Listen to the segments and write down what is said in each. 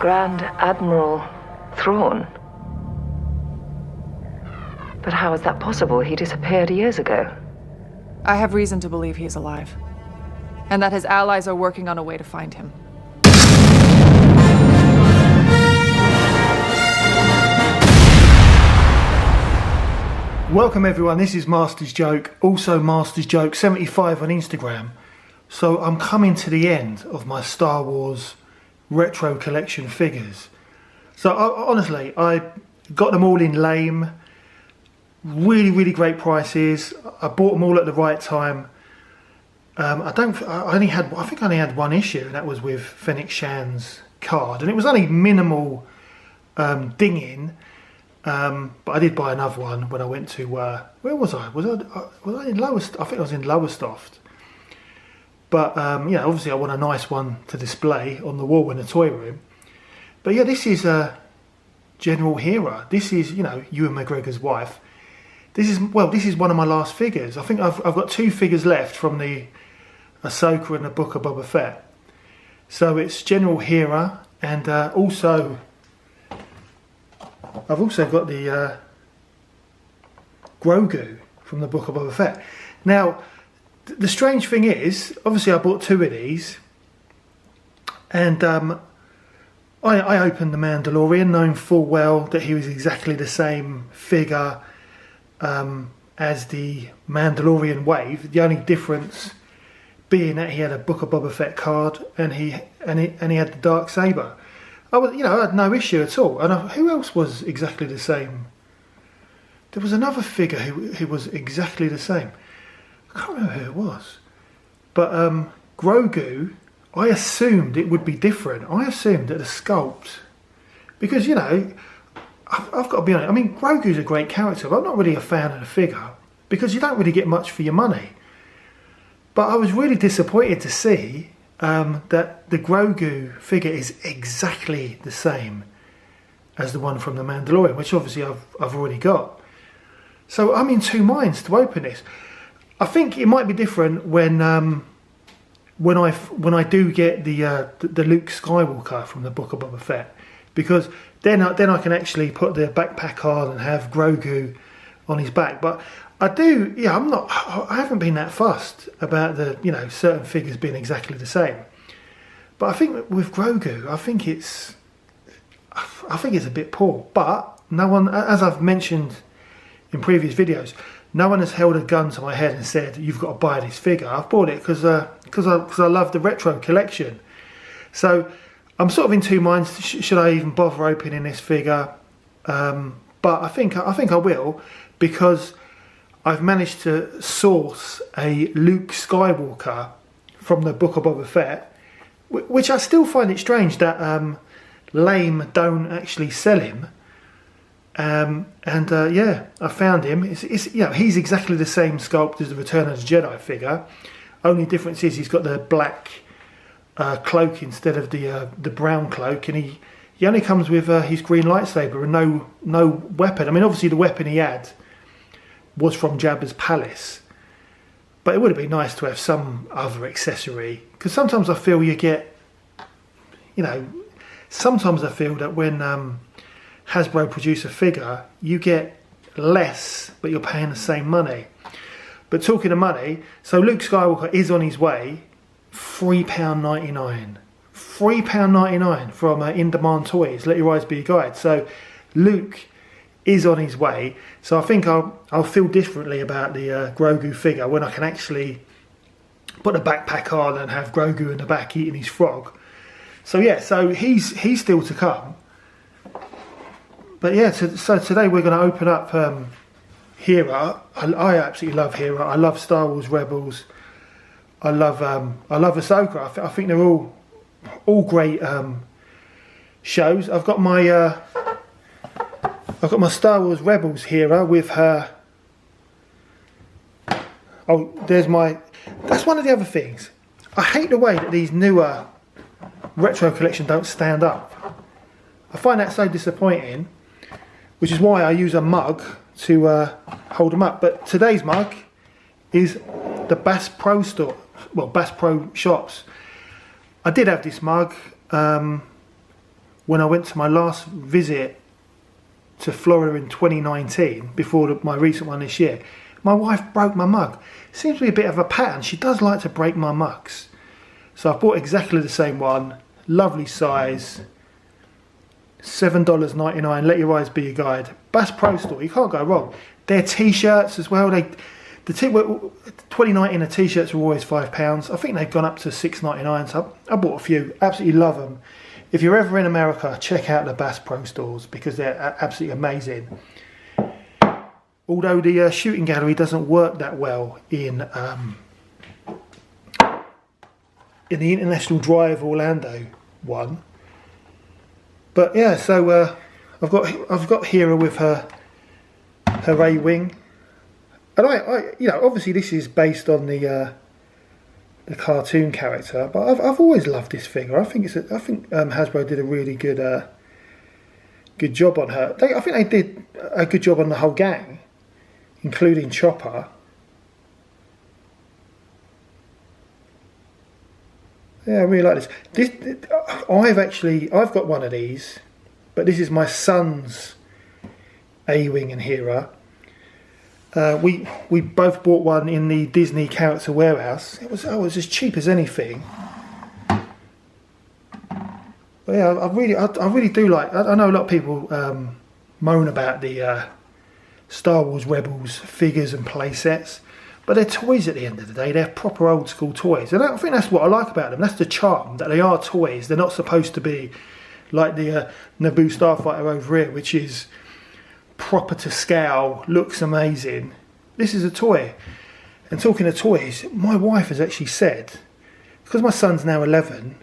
Grand Admiral Thrawn. But how is that possible? He disappeared years ago. I have reason to believe he is alive, and that his allies are working on a way to find him. Welcome everyone, this is Master's Joke, also Master's Joke 75 on Instagram. So I'm coming to the end of my Star Wars retro collection figures. So honestly, I got them all in lame, really great prices. I bought them all at the right time. I think I only had one issue, and that was with Fennec Shan's card, and it was only minimal dinging. But I did buy another one when I went to where was I? Was I in Lowestoft? I think I was in Lowestoft. But yeah, obviously I want a nice one to display on the wall in the toy room. But yeah, this is General Hera. This is, you know, Ewan McGregor's wife. This is one of my last figures. I think I've got 2 figures left from the Ahsoka and the Book of Boba Fett. So it's General Hera, and also I've also got the Grogu from the Book of Boba Fett. Now, the strange thing is, obviously I bought 2 of these, and I opened the Mandalorian knowing full well that he was exactly the same figure as the Mandalorian wave. The only difference being that he had a Book of Boba Fett card and he had the dark saber. I had no issue at all. And who else was exactly the same? There was another figure who was exactly the same. I can't remember who it was. But Grogu, I assumed it would be different. I assumed that the sculpt, because, you know, I've got to be honest, I mean, Grogu's a great character, but I'm not really a fan of the figure, because you don't really get much for your money. But I was really disappointed to see that the Grogu figure is exactly the same as the one from the Mandalorian, which obviously I've already got. So I'm in 2 minds to open this. I think it might be different when I do get the Luke Skywalker from the Book of Boba Fett, because then I can actually put the backpack on and have Grogu on his back. But I haven't been that fussed about certain figures being exactly the same. But I think with Grogu, I think it's a bit poor. But no one, as I've mentioned in previous videos, no one has held a gun to my head and said, "You've got to buy this figure." I've bought it because I love the retro collection. So I'm sort of in 2 minds. Should I even bother opening this figure? But I think I will, because I've managed to source a Luke Skywalker from the Book of Boba Fett, which I still find it strange that Lame don't actually sell him. Yeah, I found him. He's exactly the same sculpt as the Return of the Jedi figure. Only difference is he's got the black cloak instead of the brown cloak, and he only comes with his green lightsaber and no weapon. I mean, obviously the weapon he had was from Jabba's palace, but it would have been nice to have some other accessory, because sometimes I feel sometimes I feel that when Hasbro produce a figure, you get less, but you're paying the same money. But talking of money, so Luke Skywalker is on his way, £3.99. £3.99 from In Demand Toys. Let your eyes be your guide. So Luke is on his way. So I think I'll feel differently about the Grogu figure when I can actually put a backpack on and have Grogu in the back eating his frog. So yeah, so he's still to come. But yeah, so today we're going to open up Hera. I absolutely love Hera. I love Star Wars Rebels. I love Ahsoka. I think they're all great shows. I've got my Star Wars Rebels Hera with her. Oh, that's one of the other things. I hate the way that these newer retro collection don't stand up. I find that so disappointing, which is why I use a mug to hold them up. But today's mug is the Bass Pro store, well, Bass Pro shops. I did have this mug when I went to my last visit to Florida in 2019, before my recent one this year. My wife broke my mug. Seems to be a bit of a pattern. She does like to break my mugs. So I bought exactly the same one. Lovely size. $7.99. Let your eyes be your guide. Bass Pro Store. You can't go wrong. Their t-shirts as well. 2019 the t-shirts were always £5. I think they've gone up to $6.99. So I bought a few. Absolutely love them. If you're ever in America, check out the Bass Pro Stores because they're absolutely amazing. Although the shooting gallery doesn't work that well in the International Drive Orlando one, but yeah. So I've got Hera with her A-wing, and I obviously this is based on the cartoon character, but I've always loved this figure. I think Hasbro did a really good job on her. I think they did a good job on the whole gang, including Chopper. Yeah, I really like this. I've got one of these, but this is my son's A-wing and Hera. We both bought one in the Disney Character Warehouse. It was as cheap as anything. But yeah, I really do like. I know a lot of people moan about the Star Wars Rebels figures and play sets, but they're toys at the end of the day. They're proper old school toys, and I think that's what I like about them. That's the charm, that they are toys. They're not supposed to be like the Naboo Starfighter over here, which is proper to scale, looks amazing. This is a toy. And talking of toys, my wife has actually said, because my son's now 11,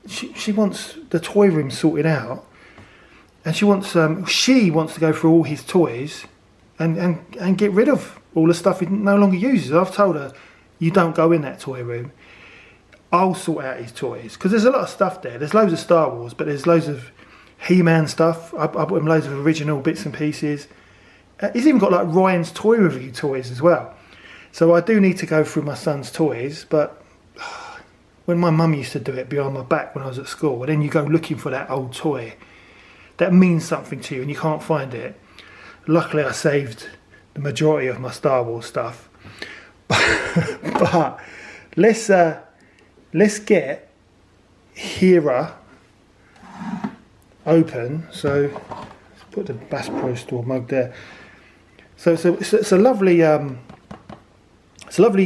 she wants the toy room sorted out, and she wants to go through all his toys and get rid of all the stuff he no longer uses. I've told her, you don't go in that toy room. I'll sort out his toys, because there's a lot of stuff there. There's loads of Star Wars, but there's loads of He-Man stuff. I bought him loads of original bits and pieces. He's even got like Ryan's Toy Review toys as well. So I do need to go through my son's toys, but when my mum used to do it behind my back when I was at school, and then you go looking for that old toy that means something to you and you can't find it. Luckily I saved the majority of my Star Wars stuff. But let's get Hera open. So let's put the Bass Pro Store mug there. So it's a lovely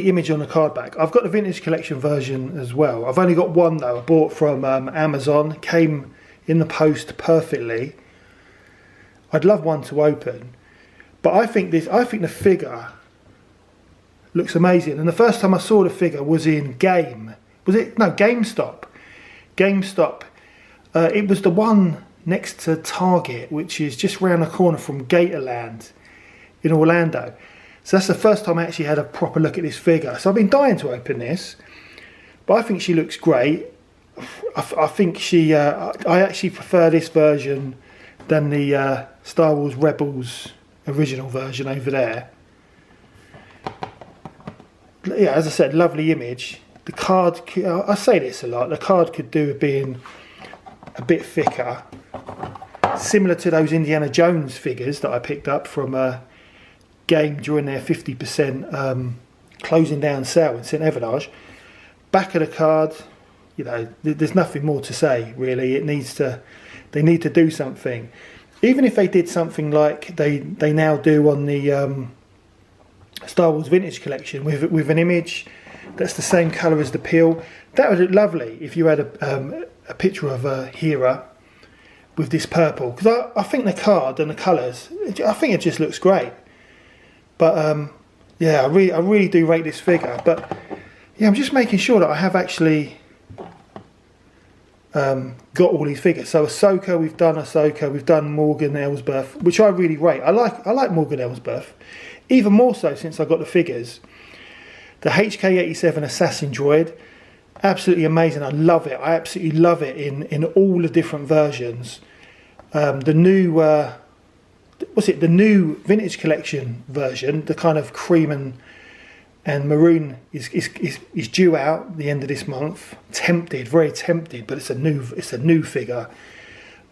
image on the card back. I've got the vintage collection version as well. I've only got one though. I bought from Amazon. Came in the post perfectly. I'd love one to open, but I think the figure looks amazing. And the first time I saw the figure was in GameStop. GameStop. It was the one next to Target, which is just round the corner from Gatorland in Orlando. So that's the first time I actually had a proper look at this figure. So I've been dying to open this, but I think she looks great. I think I actually prefer this version than the Star Wars Rebels original version over there. Yeah, as I said, lovely image. The card, I say this a lot, the card could do with being a bit thicker, similar to those Indiana Jones figures that I picked up from Game during their 50% closing down sale in St Evanage. Back of the card, there's nothing more to say really. They need to do something. Even if they did something like they now do on the Star Wars Vintage Collection with an image that's the same colour as the peel, that would look lovely if you had a picture of Hera with this purple. Because I think the card and the colours, I think it just looks great. But yeah, I really do rate this figure. But yeah, I'm just making sure that I have actually got all these figures. So Ahsoka, we've done Morgan Elsbeth, which I really rate. I like Morgan Elsbeth, even more so since I got the figures. The HK-87 Assassin Droid, absolutely amazing. I love it. I absolutely love it in all the different versions. The new the new Vintage Collection version, the kind of cream and maroon is due out the end of this month. Tempted, very tempted, but it's a new figure.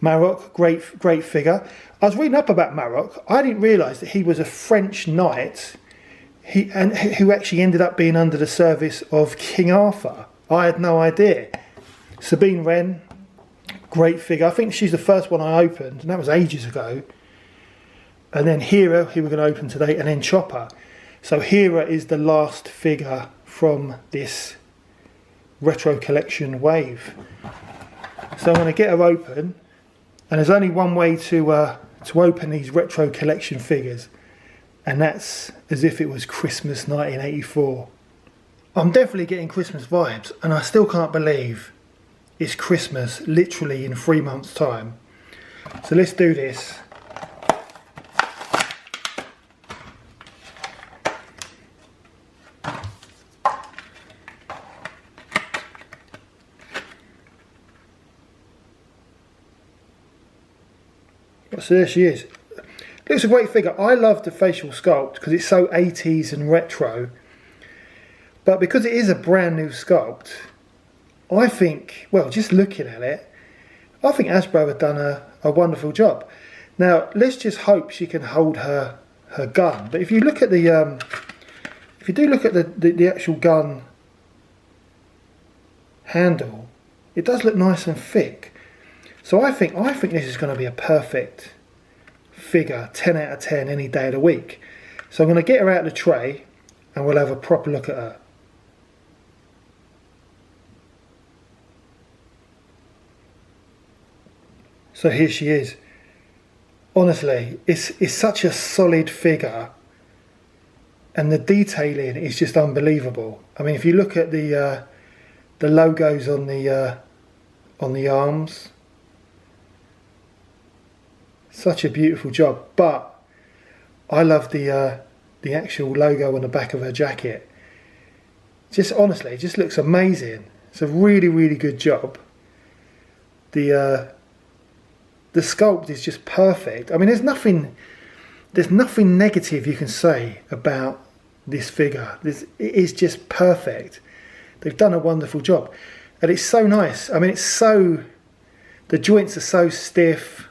Marok, great figure. I was reading up about Marok. I didn't realise that he was a French knight who actually ended up being under the service of King Arthur. I had no idea. Sabine Wren, great figure. I think she's the first one I opened, and that was ages ago. And then Hera, who we're going to open today, and then Chopper. So Hera is the last figure from this retro collection wave. So I'm going to get her open, and there's only one way to open these retro collection figures, and that's as if it was Christmas 1984. I'm definitely getting Christmas vibes, and I still can't believe it's Christmas literally in 3 months' time. So let's do this. So there she is. Looks a great figure. I love the facial sculpt because it's so 80s and retro. But because it is a brand new sculpt, I think, well, just looking at it, I think Hasbro have done a wonderful job. Now, let's just hope she can hold her gun. But if you look at the, if you do look at the actual gun handle, it does look nice and thick. So I think this is going to be a perfect figure, 10 out of 10 any day of the week. So I'm going to get her out of the tray and we'll have a proper look at her. So here she is. Honestly, it's such a solid figure, and the detailing is just unbelievable. I mean, if you look at the logos on the arms, such a beautiful job. But I love the actual logo on the back of her jacket. Just honestly, it just looks amazing. It's a really good job. The sculpt is just perfect. I mean, there's nothing negative you can say about this figure. It is just perfect. They've done a wonderful job, and it's so nice. I mean, the joints are so stiff.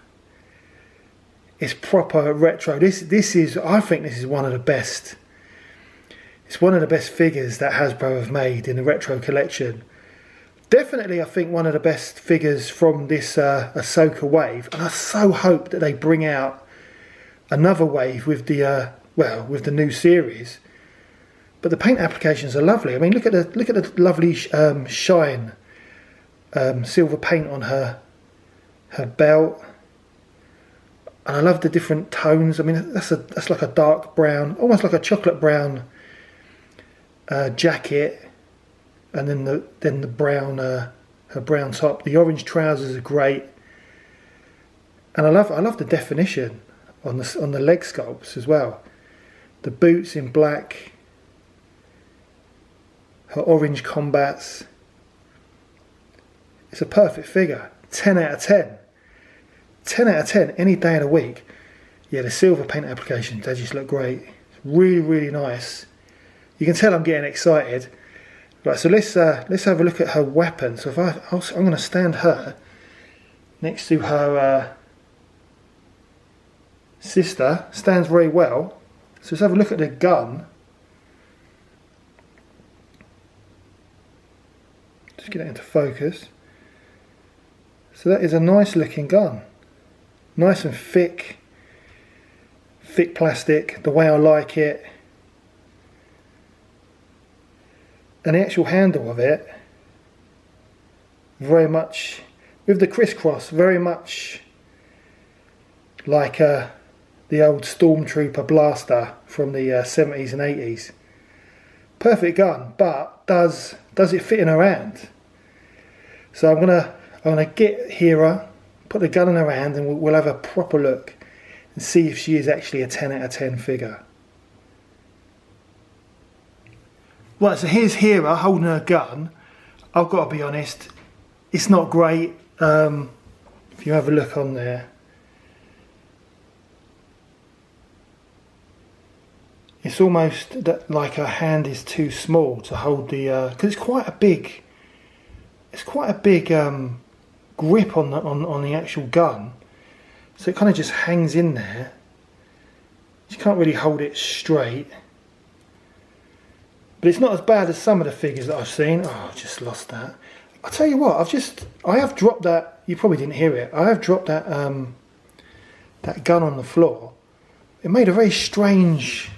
It's proper retro. This is, I think this is one of the best. It's one of the best figures that Hasbro have made in the retro collection. Definitely, I think one of the best figures from this Ahsoka wave, and I so hope that they bring out another wave with the with the new series. But the paint applications are lovely. I mean, look at the lovely shine, silver paint on her belt, and I love the different tones. I mean, that's like a dark brown, almost like a chocolate brown jacket. And then the brown, her brown top. The orange trousers are great, and I love the definition on the leg sculpts as well. The boots in black, her orange combats. It's a perfect figure. 10 out of 10. 10 out of 10 any day of the week. Yeah, the silver paint applications, they just look great. It's really nice. You can tell I'm getting excited. Right, so let's have a look at her weapon. So I'm going to stand her next to her sister. Stands very well. So let's have a look at the gun. Just get it into focus. So that is a nice looking gun. Nice and thick plastic, the way I like it. And the actual handle of it, very much, with the crisscross, very much like the old Stormtrooper blaster from the 70s and 80s. Perfect gun, but does it fit in her hand? So I'm gonna get Hera, put the gun in her hand, and we'll have a proper look and see if she is actually a 10 out of 10 figure. Right, so here's Hera holding her gun. I've got to be honest, it's not great. If you have a look on there, it's almost that like her hand is too small to hold the, because it's quite a big grip on the actual gun, so it kind of just hangs in there. You can't really hold it straight, but it's not as bad as some of the figures that I've seen. Oh, I just lost that. I'll tell you what, I have dropped that. You probably didn't hear it. I have dropped that that gun on the floor. It made a very strange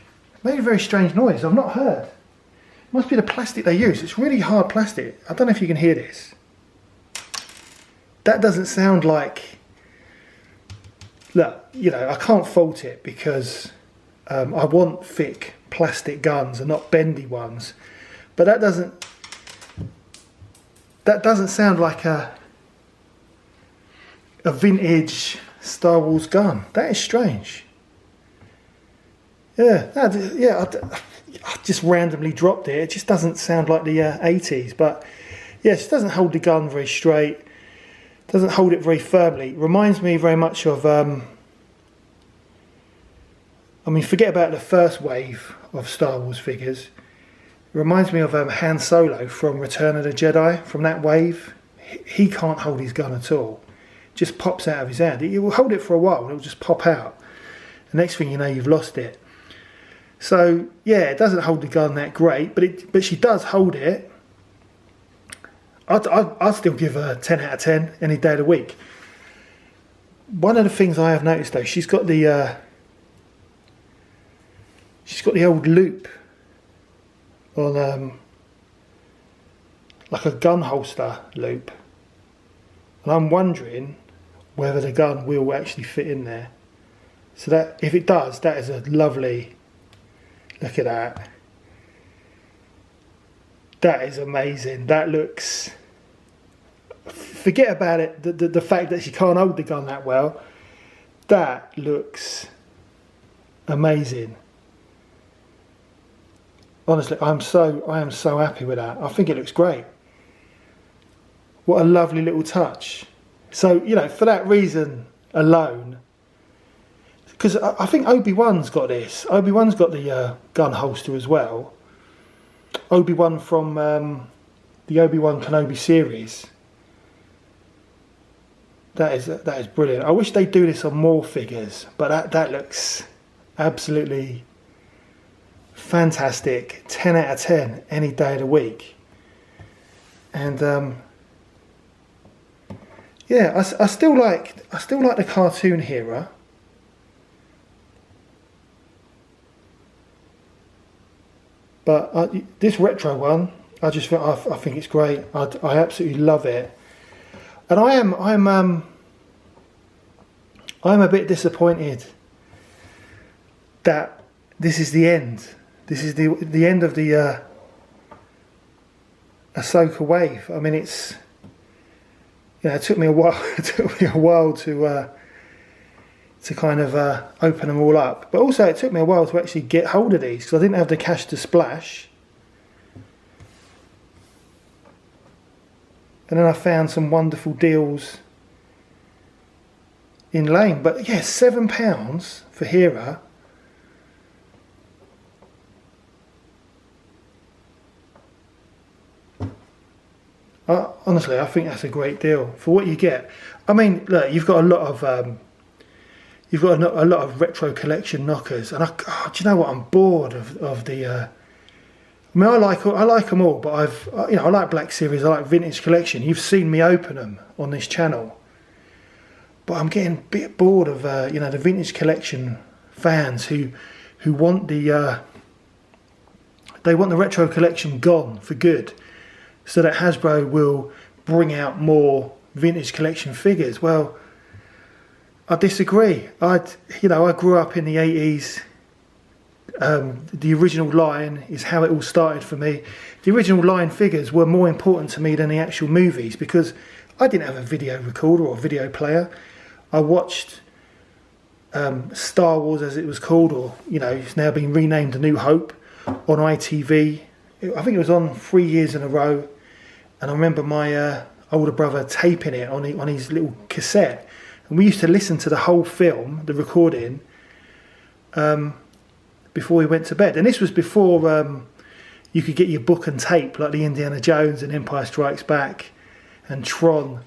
noise. I've not heard. It must be the plastic they use. It's really hard plastic. I don't know if you can hear this. That doesn't sound like. Look, you know, I can't fault it because I want thick plastic guns and not bendy ones. But that doesn't sound like a vintage Star Wars gun. That is strange. Yeah, I just randomly dropped it. It just doesn't sound like the 80s. But yes, it doesn't hold the gun very straight. Doesn't hold it very firmly. Reminds me very much of. I mean, forget about the first wave of Star Wars figures. It reminds me of Han Solo from Return of the Jedi. From that wave, he can't hold his gun at all. It just pops out of his hand. He will hold it for a while and it will just pop out. The next thing you know, you've lost it. So yeah, it doesn't hold the gun that great, but she does hold it. I'd still give her 10 out of 10 any day of the week. One of the things I have noticed though, she's got the old loop on like a gun holster loop, and I'm wondering whether the gun will actually fit in there. So that if it does, that is a lovely. Look at that. That is amazing. That looks. Forget about it. The fact that she can't hold the gun that well. That looks amazing. Honestly, I am so happy with that. I think it looks great. What a lovely little touch. So, you know, for that reason alone, because I think Obi-Wan's got this. Obi-Wan's got the gun holster as well. Obi-Wan from the Obi-Wan Kenobi series. That is brilliant. I wish they'd do this on more figures, but that looks absolutely fantastic. 10 out of 10 any day of the week. And yeah, I still like the cartoon Hera. But this retro one, I think it's great. I absolutely love it, and I'm a bit disappointed that this is the end. This is the end of the Ahsoka wave. I mean, it's, you know, it took me a while. It took me a while to kind of open them all up. But also it took me a while to actually get hold of these because I didn't have the cash to splash. And then I found some wonderful deals in Lane. But yeah, £7 for Hera. Honestly, I think that's a great deal for what you get. I mean, look, you've got a lot of retro collection knockers, and do you know what? I'm bored of the. I mean, I like them all, but I like Black Series, I like Vintage Collection. You've seen me open them on this channel, but I'm getting a bit bored of the Vintage Collection fans who want the retro collection gone for good, so that Hasbro will bring out more Vintage Collection figures. Well, I disagree. I grew up in the 80s. The original line is how it all started for me. The original line figures were more important to me than the actual movies because I didn't have a video recorder or video player. I watched Star Wars, as it was called, or it's now been renamed A New Hope, on ITV. I think it was on 3 years in a row, and I remember my older brother taping it on his little cassette. And we used to listen to the whole film, the recording, before we went to bed. And this was before you could get your book and tape, like the Indiana Jones and Empire Strikes Back and Tron.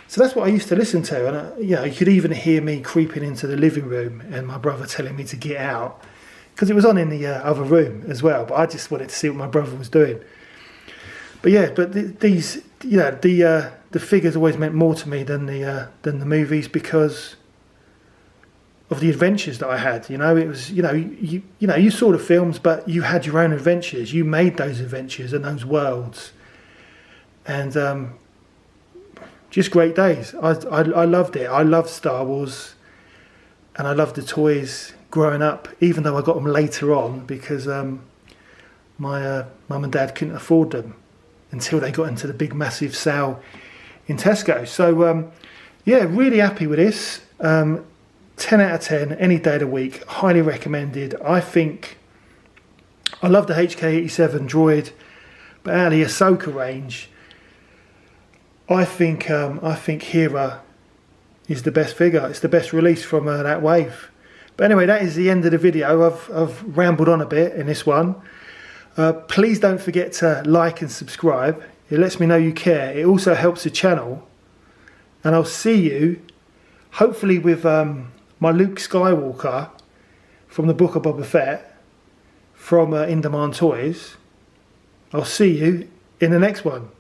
So that's what I used to listen to, and you know, you could even hear me creeping into the living room and my brother telling me to get out because it was on in the other room as well. But I just wanted to see what my brother was doing. But yeah, but these, you know, the figures always meant more to me than the movies because of the adventures that I had. You know, it was, you know, you saw the films, but you had your own adventures. You made those adventures and those worlds, and just great days. I loved it. I loved Star Wars, and I loved the toys growing up, even though I got them later on because my mum and dad couldn't afford them until they got into the big massive sale in Tesco. So yeah, really happy with this. 10 out of 10 any day of the week, highly recommended. I think I love the HK-87 droid, but out of the Ahsoka range, I think Hera is the best figure. It's the best release from that wave. But anyway, that is the end of the video. I've rambled on a bit in this one. Please don't forget to like and subscribe. It lets me know you care. It also helps the channel. And I'll see you, hopefully with my Luke Skywalker from the Book of Boba Fett from In Demand Toys. I'll see you in the next one.